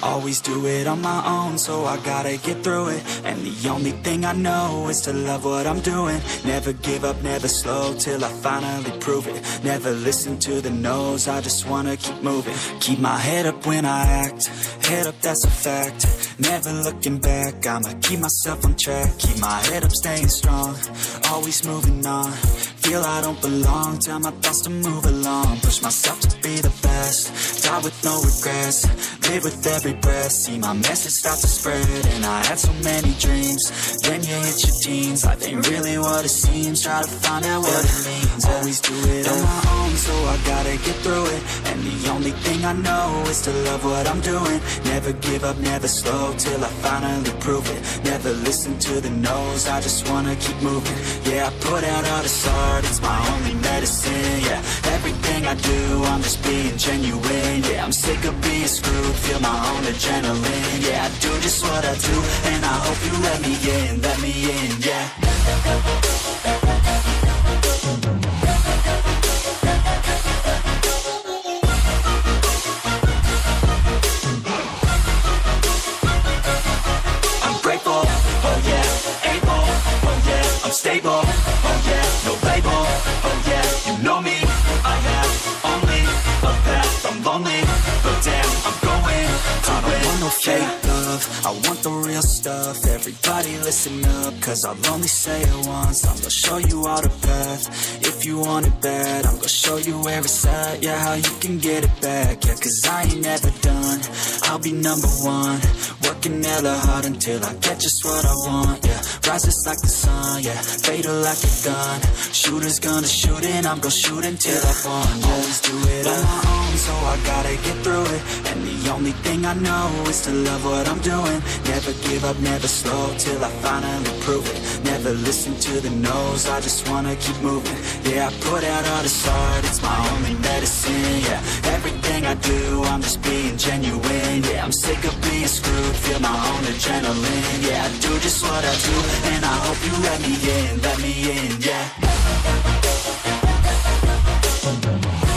Always do it on my own, so I gotta get through it. And the only thing I know is to love what I'm doing. Never give up, never slow, till I finally prove it. Never listen to the no's, I just wanna keep moving. Keep my head up when I act, head up, that's a fact. Never looking back, I'ma keep myself on track. Keep my head up, staying strong, always moving on. Feel I don't belong, tell my thoughts to move along. Push myself to be the best, die with no regrets. Live with every breath, see my message start to spread. And I had so many dreams, then you hit your teens. Life ain't really what it seems, try to find out what it means. Always do it on my own, so I gotta get through it. And the only thing I know is to love what I'm doing. Never give up, never slow, till I finally prove it. Never listen to the no's, I just wanna keep moving. Yeah, I put out all this art, it's my only medicine. Yeah, everything I do, I'm just being genuine. Yeah, I'm sick of being screwed, feel my own adrenaline. Yeah, I do just what I do, and I hope you let me in, yeah. I'm grateful, oh yeah, able, oh yeah, I'm stable, oh yeah, no label, oh yeah, you know me, I have only a path, I'm lonely, but damn, I'm going to win. I don't want no fake love, I want the real stuff. Everybody listen up, cause I'll only say it once. I'm gonna show you all the path, if you want it bad. I'm gonna show you where it's at, yeah, how you can get it back. Yeah, cause I ain't never done, I'll be number one. Working hella hard until I get just what I want, yeah. Rises like the sun, yeah, fatal like a gun. Shooter's gonna shoot and I'm gonna shoot until I won, yeah. Always do it on my own, so I gotta get through it. And the only thing I know is to love what I'm doing. Never give up, never slow, till I finally prove it. Never listen to the no's, I just wanna keep moving. Yeah, I put out all this art, it's my only medicine. Yeah, everything I do, I'm just being genuine. Yeah, I'm sick of being screwed, feel my own adrenaline. Yeah, I do just what I do, and I hope you let me in, yeah.